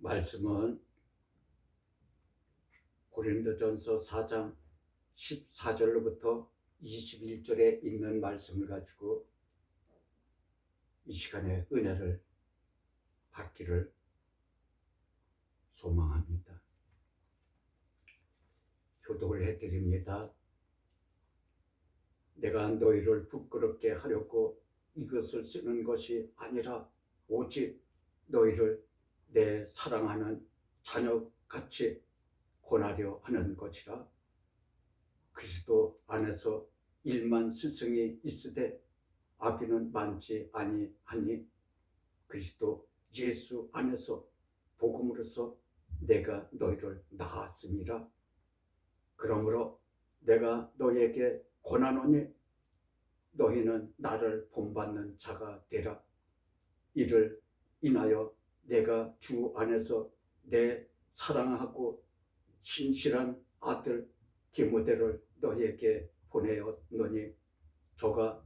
말씀은 고린도전서 4장 14절로부터 21절에 있는 말씀을 가지고 이 시간에 은혜를 받기를 소망합니다. 교독을 해드립니다. 내가 너희를 부끄럽게 하려고 이것을 쓰는 것이 아니라 오직 너희를 내 사랑하는 자녀같이 권하려 하는 것이라. 그리스도 안에서 일만 스승이 있으되 아비는 많지 아니하니 그리스도 예수 안에서 복음으로써 내가 너희를 낳았음이라. 그러므로 내가 너희에게 권하노니 너희는 나를 본받는 자가 되라. 이를 인하여 내가 주 안에서 내 사랑하고 신실한 아들 디모데를 너희에게 보내었노니 저가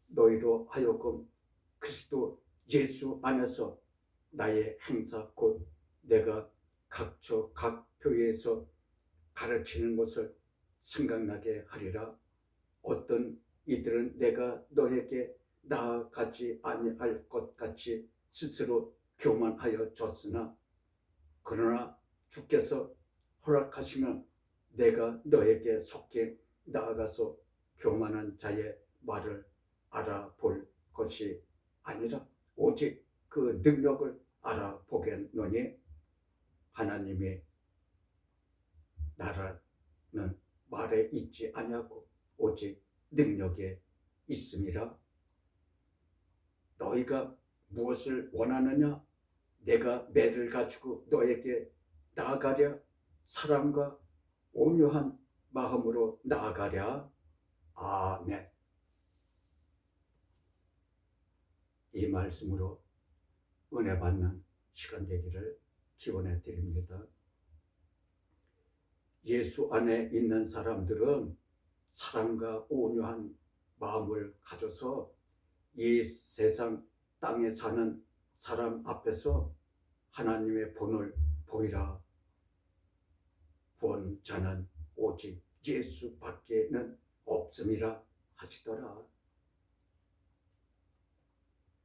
너희로 하여금 그리스도 예수 안에서 나의 행사 곧 내가 각처 각 교회에서 가르치는 것을 생각나게 하리라. 어떤 이들은 내가 너에게 나아가지 아니할 것 같이 스스로 교만하여 졌으나 그러나 주께서 허락하시면 내가 너에게 속히 나아가서 교만한 자의 말을 알아볼 것이 아니라 오직 그 능력을 알아보겠노니 하나님의 나라는 말에 있지 아니하고 오직 능력에 있음이라. 너희가 무엇을 원하느냐? 내가 매를 가지고 너에게 나아가랴? 사랑과 온유한 마음으로 나아가랴? 아멘. 이 말씀으로 은혜 받는 시간 되기를 기원해 드립니다. 예수 안에 있는 사람들은 사랑과 온유한 마음을 가져서 이 세상 땅에 사는 사람 앞에서 하나님의 본을 보이라. 구원자는 오직 예수밖에는 없음이라 하시더라.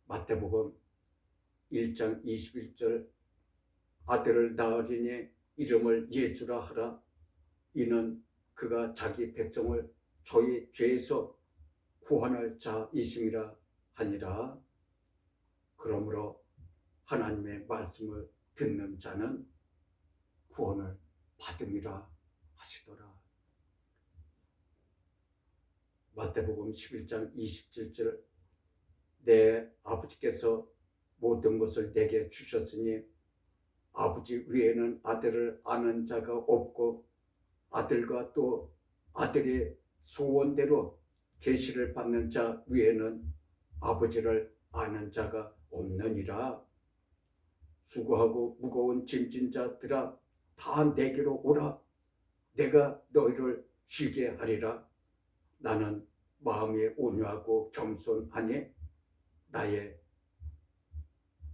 마태복음 1장 21절 아들을 낳으리니 이름을 예수라 하라. 이는 그가 자기 백성을 저희 죄에서 구원할 자이심이라 하니라. 그러므로 하나님의 말씀을 듣는 자는 구원을 받음이라 하시더라. 마태복음 11장 27절 내 아버지께서 모든 것을 내게 주셨으니 아버지 외에는 아들을 아는 자가 없고 아들과 또 아들의 소원대로 계시를 받는 자 외에는 아버지를 아는 자가 없느니라. 수고하고 무거운 짐진 자들아 다 내게로 오라. 내가 너희를 쉬게 하리라. 나는 마음이 온유하고 겸손하니 나의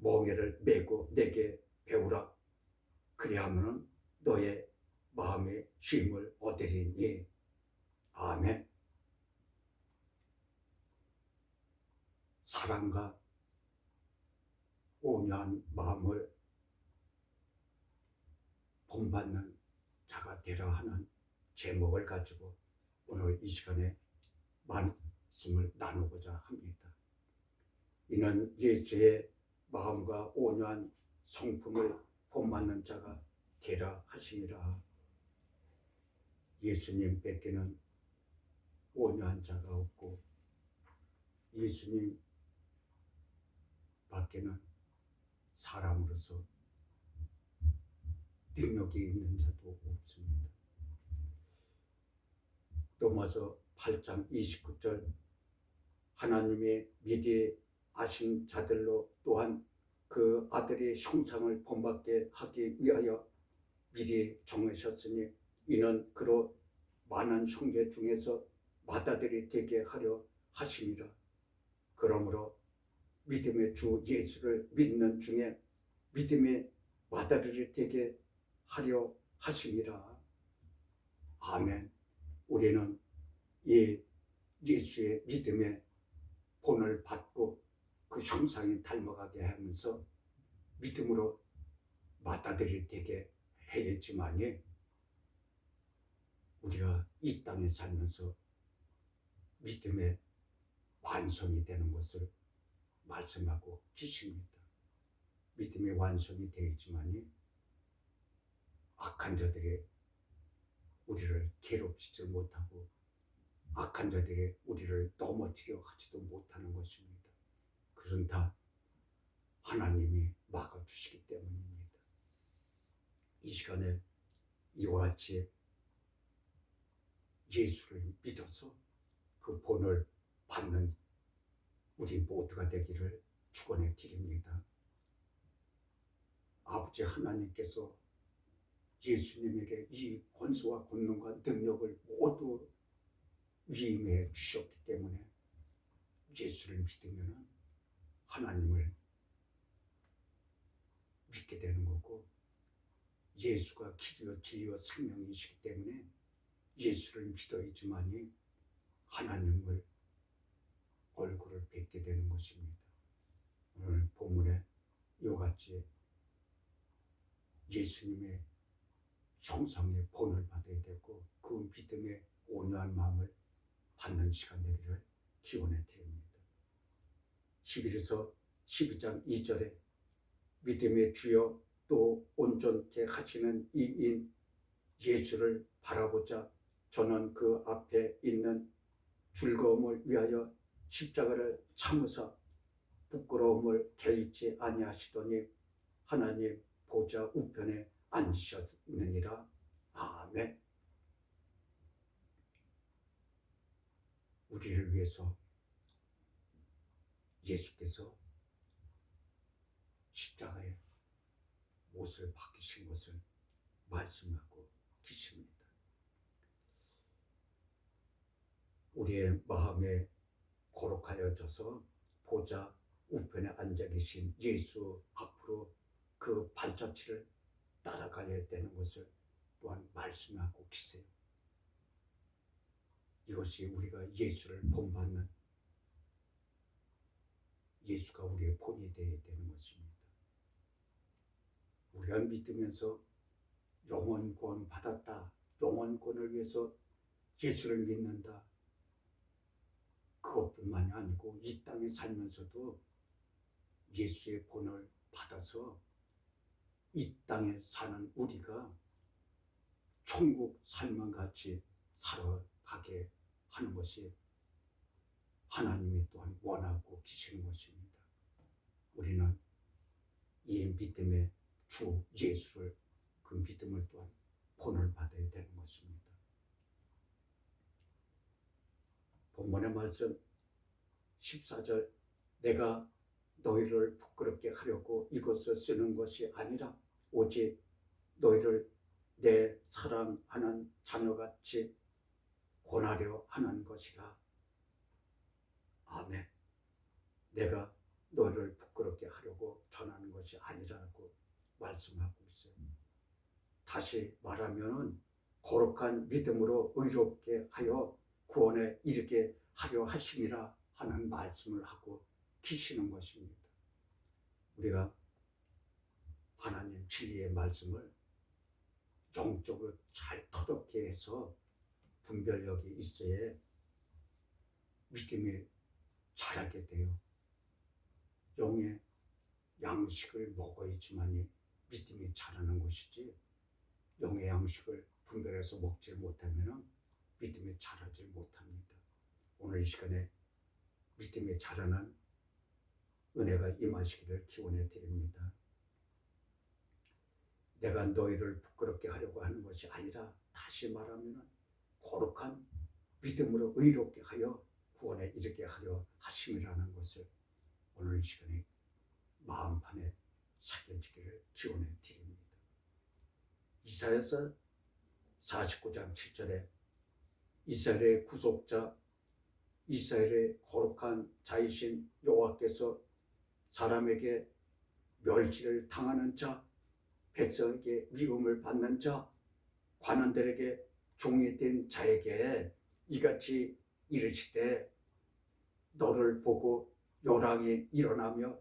멍에를 메고 내게 배우라. 그리하면 너의 마음의 쉼을 얻으리니. 아멘. 사랑과 온유한 마음을 본받는 자가 되라 하는 제목을 가지고 오늘 이 시간에 말씀을 나누고자 합니다. 이는 예수의 마음과 온유한 성품을 본받는 자가 되라 하심이라. 예수님 뺏기는 온유한 자가 없고 예수님 밖에는 사람으로서 능력이 있는 자도 없습니다. 로마서 8장 29절 하나님의 미리 아신 자들로 또한 그 아들의 형상을 본받게 하기 위하여 미리 정하셨으니 이는 그로 많은 형제 중에서 맏아들이 되게 하려 하심이라. 그러므로 믿음의 주 예수를 믿는 중에 믿음의 마다리를 되게 하려 하심이라. 아멘. 우리는 이 예수의 믿음의 본을 받고 그 형상에 닮아가게 하면서 믿음으로 마다리를 되게 해야지만이 우리가 이 땅에 살면서 믿음의 완성이 되는 것을 말씀하고 계십니다. 믿음의 완성이 되었지만이 악한 자들이 우리를 괴롭히지 못하고 악한 자들이 우리를 넘어뜨려 하지도 못하는 것입니다. 그것은 다 하나님이 막아주시기 때문입니다. 이 시간에 이와 같이 예수를 믿어서 그 본을 받는 우리 모두가 되기를 축원해 드립니다. 아버지 하나님께서 예수님에게 이 권세와 권능과 능력을 모두 위임해 주셨기 때문에 예수를 믿으면 하나님을 믿게 되는 거고, 예수가 길이요 진리요 생명이시기 때문에 예수를 믿어야지만이 하나님을 얼굴을 뵙게 되는 것입니다. 오늘 본문에 이와 같이 예수님의 형상의 본을 받아야 되고 그 믿음의 온유한 마음을 받는 시간 되기를 기원해 드립니다. 11에서 12장 2절에 믿음의 주여 또 온전케 하시는 이인 예수를 바라보자 저는 그 앞에 있는 즐거움을 위하여 십자가를 참으사 부끄러움을 개의치 아니하시더니 하나님 보좌 우편에 앉으셨느니라. 아멘. 우리를 위해서 예수께서 십자가에 못을 박히신 것을 말씀하고 계십니다. 우리의 마음에 거룩하여져서 보좌 우편에 앉아 계신 예수 앞으로 그 발자취를 따라가야 되는 것을 또한 말씀하고 계세요. 이것이 우리가 예수를 본받는, 예수가 우리의 본이 되어야 되는 것입니다. 우리가 믿으면서 영원 구원 받았다, 영원 구원을 위해서 예수를 믿는다, 그것뿐만이 아니고 이 땅에 살면서도 예수의 본을 받아서 이 땅에 사는 우리가 천국 삶과 같이 살아가게 하는 것이 하나님이 또한 원하고 계시는 것입니다. 우리는 이 믿음의 주 예수를, 그 믿음을 또한 본을 받아야 되는 것입니다. 본문의 말씀 14절, 내가 너희를 부끄럽게 하려고 이것을 쓰는 것이 아니라 오직 너희를 내 사랑하는 자녀같이 권하려 하는 것이라. 아멘. 내가 너희를 부끄럽게 하려고 전하는 것이 아니라고 말씀하고 있어요. 다시 말하면 거룩한 믿음으로 의롭게 하여 구원에 이르게 하려 하심이라 하는 말씀을 하고 계시는 것입니다. 우리가 하나님 진리의 말씀을 영적으로 잘 터득해 해서 분별력이 있어야 믿음이 자라게 돼요. 영의 양식을 먹어야지만이 믿음이 자라는 것이지, 영의 양식을 분별해서 먹지 못하면 믿음이 자라지 못합니다. 오늘 이 시간에 믿음이 자라는 은혜가 임하시기를 기원해 드립니다. 내가 너희를 부끄럽게 하려고 하는 것이 아니라, 다시 말하면 거룩한 믿음으로 의롭게 하여 구원에 이르게 하려 하심이라는 것을 오늘 이 시간에 마음판에 새겨지기를 기원해 드립니다. 이사야서 49장 7절에 이스라엘의 구속자, 이스라엘의 거룩한 자이신 여호와께서 사람에게 멸시를 당하는 자, 백성에게 미움을 받는 자, 관원들에게 종이 된 자에게 이같이 이르시되 너를 보고 요랑이 일어나며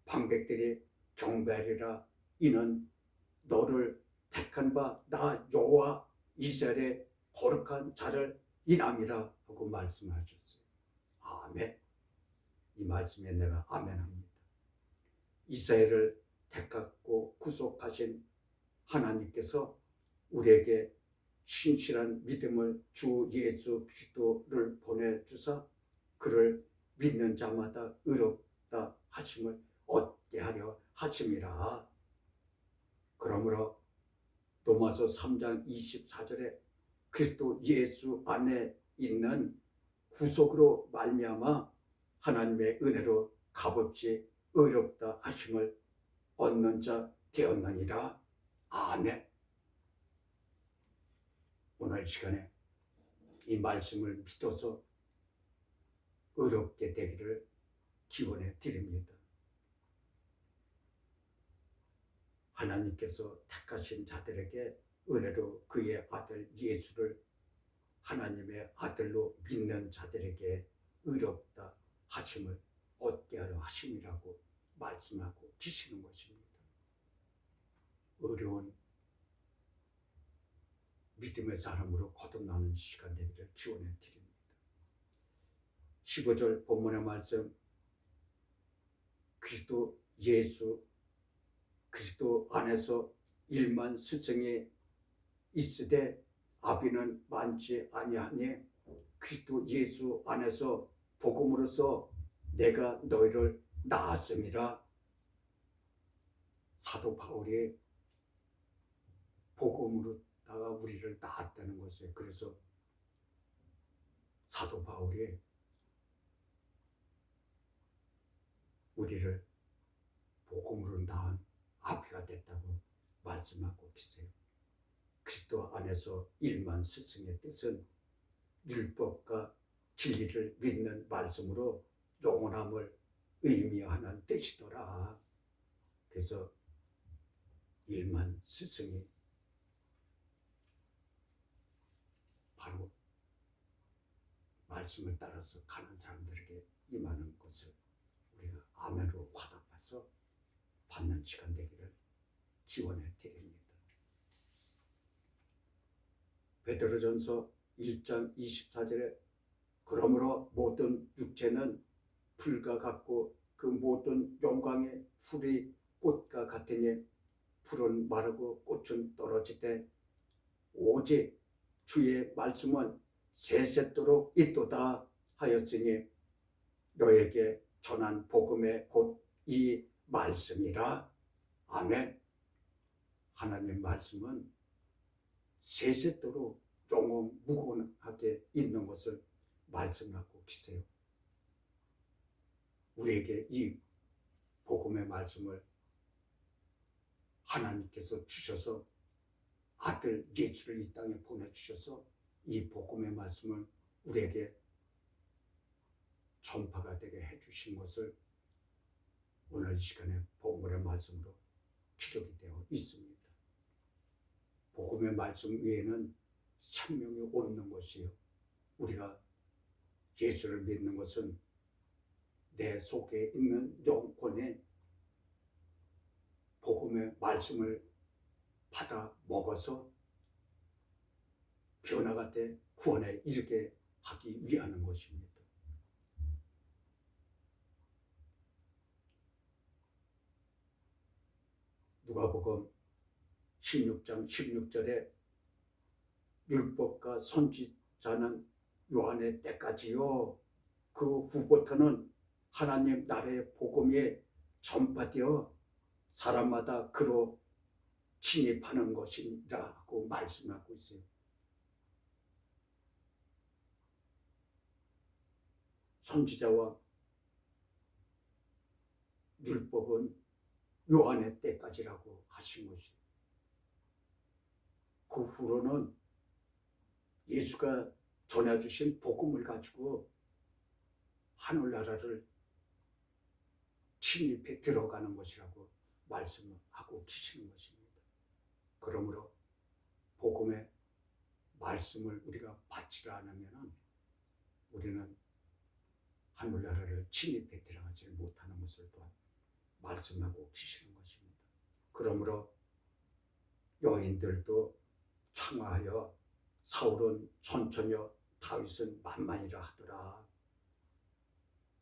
방백들이 경배하리라. 이는 너를 택한 바 나 여호와 이스라엘의 거룩한 자를 인함이라 하고 말씀하셨어요. 아멘. 이 말씀에 내가 아멘합니다. 이스라엘을 택하고 구속하신 하나님께서 우리에게 신실한 믿음을 주 예수 그리스도를 보내주사 그를 믿는 자마다 의롭다 하심을 얻게 하려 하심이라. 그러므로 로마서 3장 24절에 그리스도 예수 안에 있는 구속으로 말미암아 하나님의 은혜로 값없이 의롭다 하심을 얻는 자 되었느니라. 아멘. 오늘 시간에 이 말씀을 믿어서 의롭게 되기를 기원해 드립니다. 하나님께서 택하신 자들에게 은혜로 그의 아들 예수를 하나님의 아들로 믿는 자들에게 의롭다 하심을 얻게 하려 하심이라고 말씀하고 계시는 것입니다. 어려운 믿음의 사람으로 거듭나는 시간 되기를 기원해 드립니다. 15절 본문의 말씀, 그리스도 예수 그리스도 안에서 일만 스승이 있으되 아비는 많지 아니하니 그리스도 예수 안에서 복음으로써 내가 너희를 낳았음이라. 사도 바울이 복음으로다가 우리를 낳았다는 것이에요. 그래서 사도 바울이 우리를 복음으로 낳은 아비가 됐다고 말씀하고 계세요. 그리스도 안에서 일만 스승의 뜻은 율법과 진리를 믿는 말씀으로 영원함을 의미하는 뜻이더라. 그래서 일만 스승이 바로 말씀을 따라서 가는 사람들에게 임하는 것을 우리가 아멘으로 화답해서 받는 시간 되기를 기원해 드립니다. 베드로전서 1장 24절에 그러므로 모든 육체는 풀과 같고 그 모든 영광의 풀이 꽃과 같으니 풀은 마르고 꽃은 떨어지되 오직 주의 말씀은 세세토록 있도다 하였으니 너에게 전한 복음의 곧 이 말씀이라. 아멘. 하나님의 말씀은 세세토록 영원 무궁하게 있는 것을 말씀하고 계세요. 우리에게 이 복음의 말씀을 하나님께서 주셔서 아들 예수를 이 땅에 보내주셔서 이 복음의 말씀을 우리에게 전파가 되게 해주신 것을 오늘 이 시간에 복음의 말씀으로 기록이 되어 있습니다. 복음의 말씀 외에는 생명이 없는 것이요. 우리가 예수를 믿는 것은 내 속에 있는 영혼에 복음의 말씀을 받아 먹어서 변화가 돼 구원에 이르게 하기 위하는 것입니다. 누가복음 16장 16절에 율법과 선지자는 요한의 때까지요. 그 후부터는 하나님 나라의 복음이 전파되어 사람마다 그로 진입하는 것이라고 말씀하고 있어요. 선지자와 율법은 요한의 때까지라고 하신 것이에요. 그 후로는 예수가 전해주신 복음을 가지고 하늘나라를 침입해 들어가는 것이라고 말씀하고 계시는 것입니다. 그러므로 복음의 말씀을 우리가 받지 않으면 우리는 하늘나라를 침입해 들어가지 못하는 것을 또한 말씀하고 계시는 것입니다. 그러므로 여인들도 청하여 사울은 천천히요 다윗은 만만이라 하더라.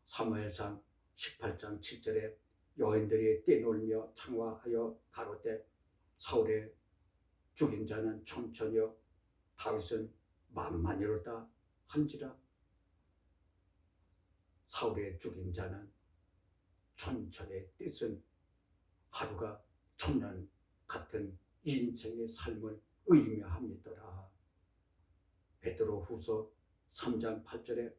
사무엘상 18장 7절에 여인들이 떼놀며 창화하여 가로되 사울의 죽인 자는 천천히요 다윗은 만만이로다 한지라. 사울의 죽인 자는 천천의 뜻은 하루가 천년 같은 인생의 삶을 의미합니더라. 베드로후서 3장 8절에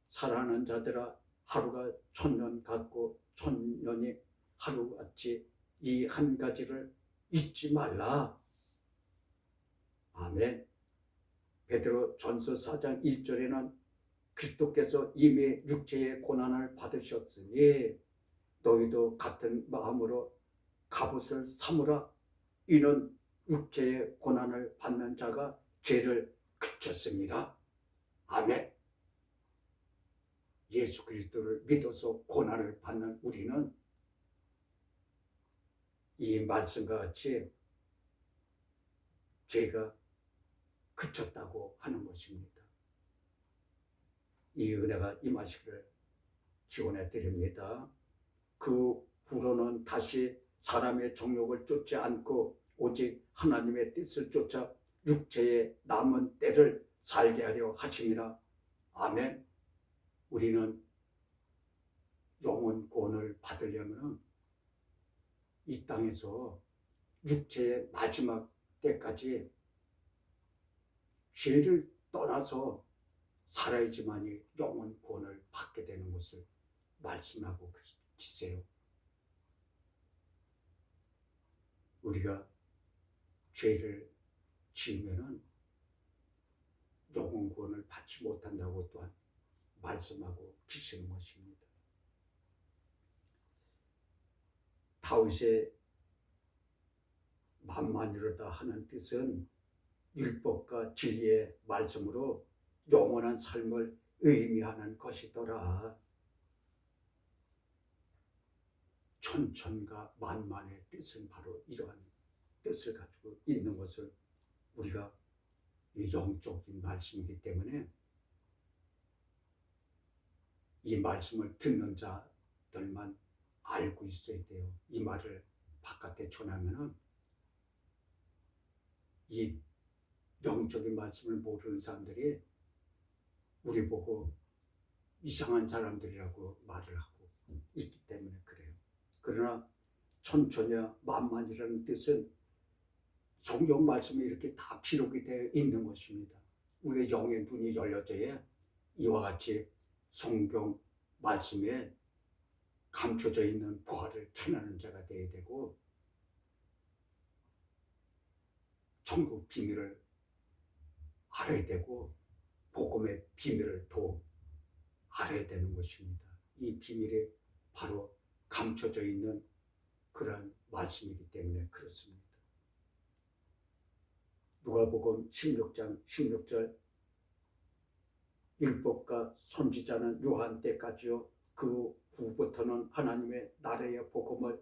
사랑하는 자들아 하루가 천년 같고 천년이 하루같이 이 한 가지를 잊지 말라. 아멘. 베드로 전서 4장 1절에는 그리스도께서 이미 육체의 고난을 받으셨으니 너희도 같은 마음으로 갑옷을 삼으라. 이는 육체의 고난을 받는 자가 죄를 그쳤습니다. 아멘. 예수 그리스도를 믿어서 고난을 받는 우리는 이 말씀과 같이 죄가 그쳤다고 하는 것입니다. 이 은혜가 임하시기를 기원해 드립니다. 그 후로는 다시 사람의 정욕을 쫓지 않고 오직 하나님의 뜻을 쫓아 육체의 남은 때를 살게 하려 하심이라. 아멘. 우리는 영혼 구원을 받으려면 이 땅에서 육체의 마지막 때까지 죄를 떠나서 살아야지만이 영혼 구원을 받게 되는 것을 말씀하고 계세요. 우리가 죄를 지으면 영혼 구원을 받지 못한다고 또한 말씀하고 계시는 것입니다. 다윗의 만만이로다 하는 뜻은 율법과 진리의 말씀으로 영원한 삶을 의미하는 것이더라. 천천과 만만의 뜻은 바로 이러한 뜻을 가지고 있는 것을 우리가 영적인 말씀이기 때문에 이 말씀을 듣는 자들만 알고 있어야 돼요. 이 말을 바깥에 전하면은 이 영적인 말씀을 모르는 사람들이 우리 보고 이상한 사람들이라고 말을 하고 있기 때문에 그래요. 그러나 천천히와 만만이라는 뜻은 성경 말씀에 이렇게 다 기록이 되어 있는 것입니다. 우리의 영의 눈이 열려져야 이와 같이 성경 말씀에 감춰져 있는 보화를 캐나는 자가 되어야 되고 천국 비밀을 알아야 되고 복음의 비밀을 더 알아야 되는 것입니다. 이 비밀이 바로 감춰져 있는 그러한 말씀이기 때문에 그렇습니다. 누가복음 16장 16절 율법과 선지자는 요한 때까지요 그 후부터는 하나님의 나라의 복음을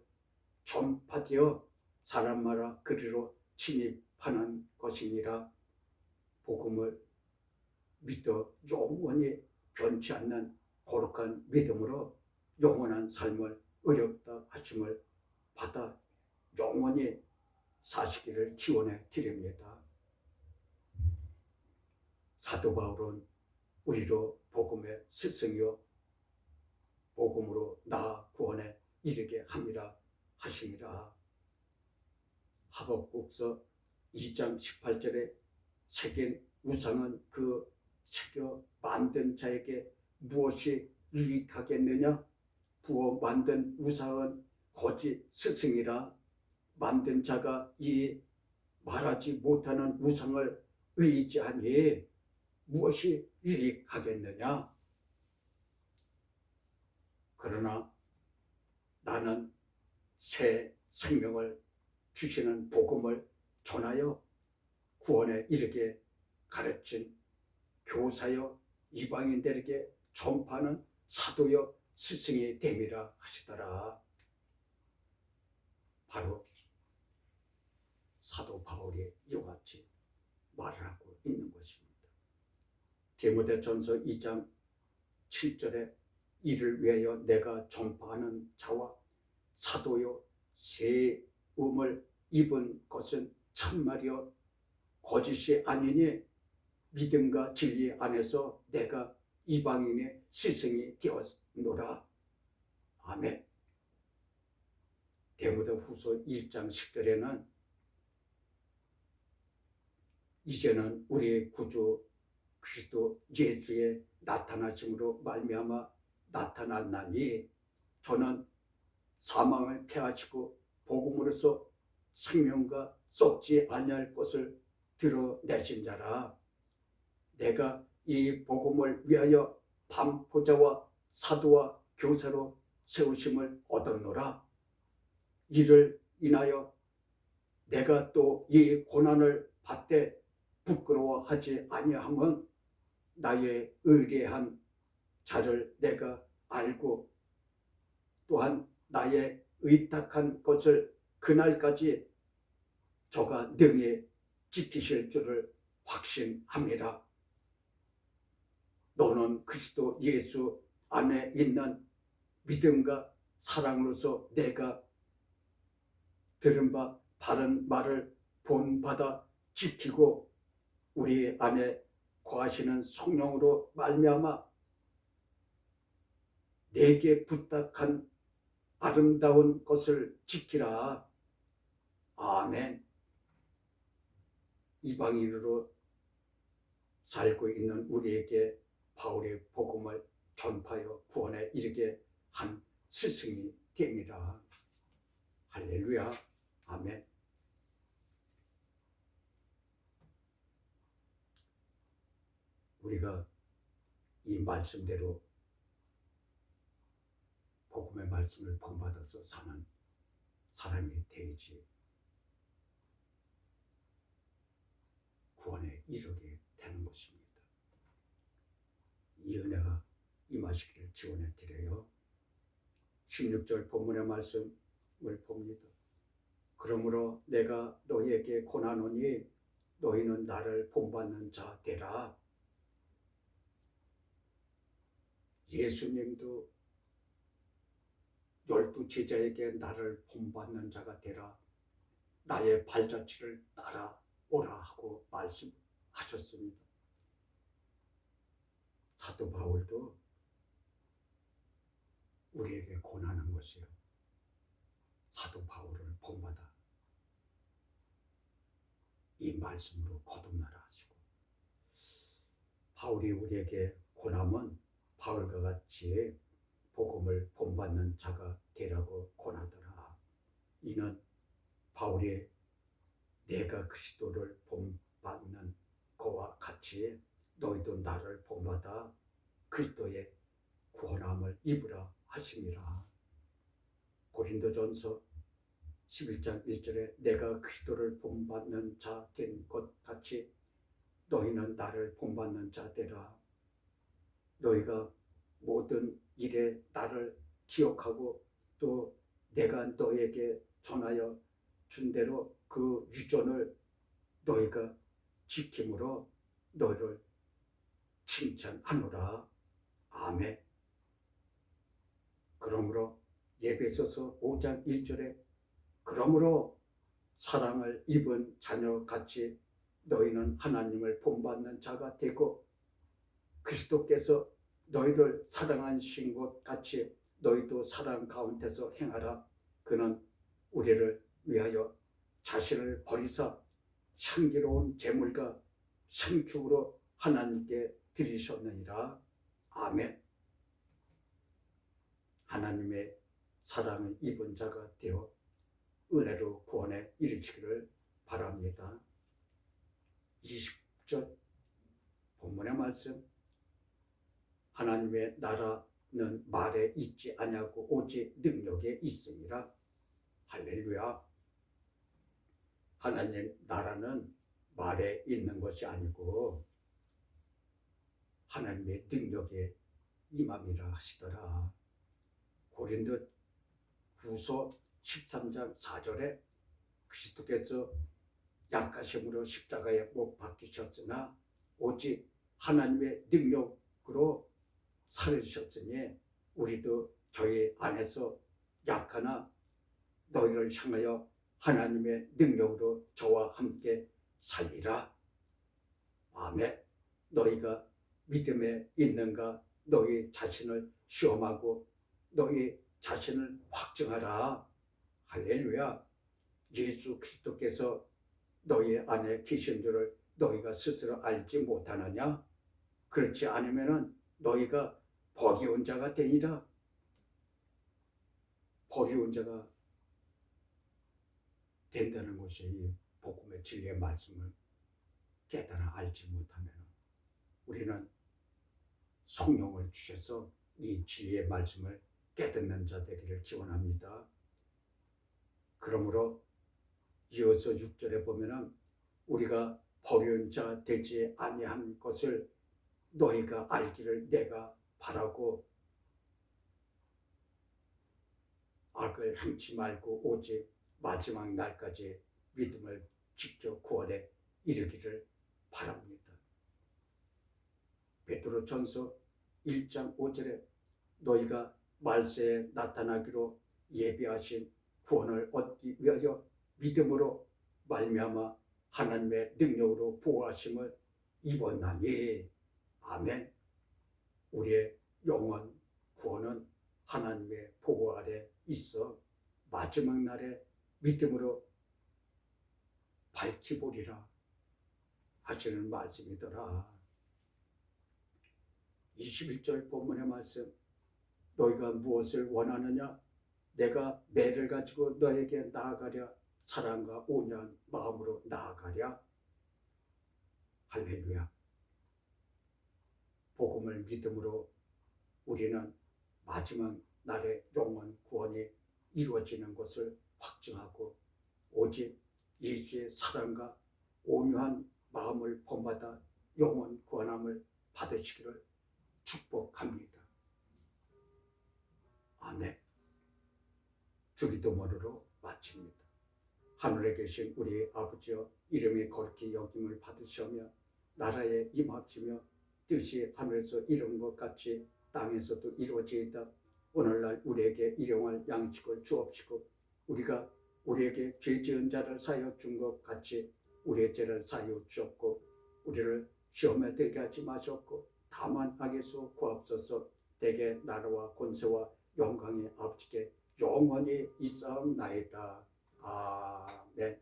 전파되어 사람마다 그리로 침입하는 것이니라. 복음을 믿어 영원히 변치 않는 거룩한 믿음으로 영원한 삶을 의롭다 하심을 받아 영원히 사시기를 기원해 드립니다. 사도 바울은 우리로 복음의 스승이요 복음으로 나 구원에 이르게 함이라 하시니라. 하박국서 2장 18절에 새긴 우상은 그 새겨 만든 자에게 무엇이 유익하겠느냐? 부어 만든 우상은 거짓 스승이라. 만든 자가 이 말하지 못하는 우상을 의지하니 무엇이 유익하겠느냐? 그러나 나는 새 생명을 주시는 복음을 전하여 구원에 이르게 가르친 교사여 이방인들에게 전파하는 사도여 스승이 됨이라 하시더라. 바로 사도 바울이 이와 같이 말을 하고 있는 것입니다. 디모데전서 2장 7절에 이를 위하여 내가 전파하는 자와 사도요 세움을 입은 것은 참말이요 거짓이 아니니 믿음과 진리 안에서 내가 이방인의 스승이 되었노라. 아멘. 디모데후서 1장 10절에는 이제는 우리 구주 그리스도 예수의 나타나심으로 말미암아 나타났나니 저는 사망을 패하시고 복음으로써 생명과 썩지 아니할 것을 드러내신 자라. 내가 이 복음을 위하여 반포자와 사도와 교사로 세우심을 얻었노라. 이를 인하여 내가 또 이 고난을 받되 부끄러워하지 아니함은 나의 의뢰한 자를 내가 알고 또한 나의 의탁한 것을 그날까지 저가 능히 지키실 줄을 확신합니다. 너는 그리스도 예수 안에 있는 믿음과 사랑으로서 내가 들은 바 바른 말을 본받아 지키고 우리 안에 거하시는 성령으로 말미암아 내게 부탁한 아름다운 것을 지키라. 아멘. 이방인으로 살고 있는 우리에게 바울의 복음을 전파하여 구원에 이르게 한 스승이 됩니다. 할렐루야. 아멘. 우리가 이 말씀대로 복음의 말씀을 본받아서 사는 사람이 되지 구원에 이르게 되는 것입니다. 이 은혜가 임하시기를 지원해 드려요. 16절 본문의 말씀을 봅니다. 그러므로 내가 너희에게 권하노니 너희는 나를 본받는 자 되라. 예수님도 12 제자에게 나를 본받는 자가 되라. 나의 발자취를 따라오라 하고 말씀하셨습니다. 사도 바울도 우리에게 권하는 것이요. 사도 바울을 본받아 이 말씀으로 거듭나라 하시고 바울이 우리에게 권함은 바울과 같이 복음을 본받는 자가 되라고 권하더라. 이는 바울이 내가 그리스도를 본받는 것과 같이 너희도 나를 본받아 그리스도의 구원함을 입으라 하심이라. 고린도전서 11장 1절에 내가 그리스도를 본받는 자 된 것 같이 너희는 나를 본받는 자 되라. 너희가 모든 일에 나를 기억하고 또 내가 너에게 전하여 준 대로 그 유전을 너희가 지킴으로 너희를 칭찬하노라. 아멘. 그러므로 에베소서 5장 1절에 그러므로 사랑을 입은 자녀같이 너희는 하나님을 본받는 자가 되고 그리스도께서 너희를 사랑하신 것 같이 너희도 사랑 가운데서 행하라. 그는 우리를 위하여 자신을 버리사 향기로운 제물과 생축으로 하나님께 드리셨느니라. 아멘. 하나님의 사랑을 입은 자가 되어 은혜로 구원에 이르치기를 바랍니다. 20절 본문의 말씀 하나님의 나라는 말에 있지 아니하고 오직 능력에 있습니다. 할렐루야. 하나님 나라는 말에 있는 것이 아니고 하나님의 능력에 임함이라 하시더라. 고린도 후서 13장 4절에 그리스도께서 약하심으로 십자가에 못 박히셨으나 오직 하나님의 능력으로 살으셨으니 우리도 저희 안에서 약하나 너희를 향하여 하나님의 능력으로 저와 함께 살리라. 아멘. 너희가 믿음에 있는가? 너희 자신을 시험하고 너희 자신을 확증하라. 할렐루야. 예수 그리스도께서 너희 안에 계신 줄을 너희가 스스로 알지 못하느냐? 그렇지 않으면 너희가 버리운 자가 되니라. 버리운 자가 된다는 것이 이 복음의 진리의 말씀을 깨달아 알지 못하면 우리는 성령을 주셔서 이 진리의 말씀을 깨닫는 자 되기를 기원합니다. 그러므로 이어서 6절에 보면은 우리가 버린 자 되지 아니한 것을 너희가 알기를 내가 바라고 악을 행치 말고 오직 마지막 날까지 믿음을 지켜 구원에 이르기를 바랍니다. 베드로전서 1장 5절에 너희가 말세에 나타나기로 예비하신 구원을 얻기 위하여 믿음으로 말미암아 하나님의 능력으로 보호하심을 입었나니. 아멘. 우리의 영원 구원은 하나님의 보호 아래 있어 마지막 날에 믿음으로 밝히 보리라 하시는 말씀이더라. 21절 본문의 말씀, 너희가 무엇을 원하느냐? 내가 매를 가지고 너에게 나아가랴. 사랑과 온유한 마음으로 나아가랴. 할렐루야. 복음을 믿음으로 우리는 마지막 날의 영원 구원이 이루어지는 것을 확증하고 오직 예수의 사랑과 온유한 마음을 본받아 영원 구원함을 받으시기를 축복합니다. 아멘. 주기도문으로 마칩니다. 하늘에 계신 우리 아버지여, 이름이 거룩히 여김을 받으시며 나라에 임하시며 뜻이 하늘에서 이룬 것 같이 땅에서도 이루어지이다. 오늘날 우리에게 일용할 양식을 주옵시고 우리가 우리에게 죄 지은 자를 사하여 준 것 같이 우리의 죄를 사하여 주옵고 우리를 시험에 들게 하지 마셨고 다만 악에서 구하옵소서. 대개 나라와 권세와 영광의 아버지께 영원히 있사옵나이다. 아멘.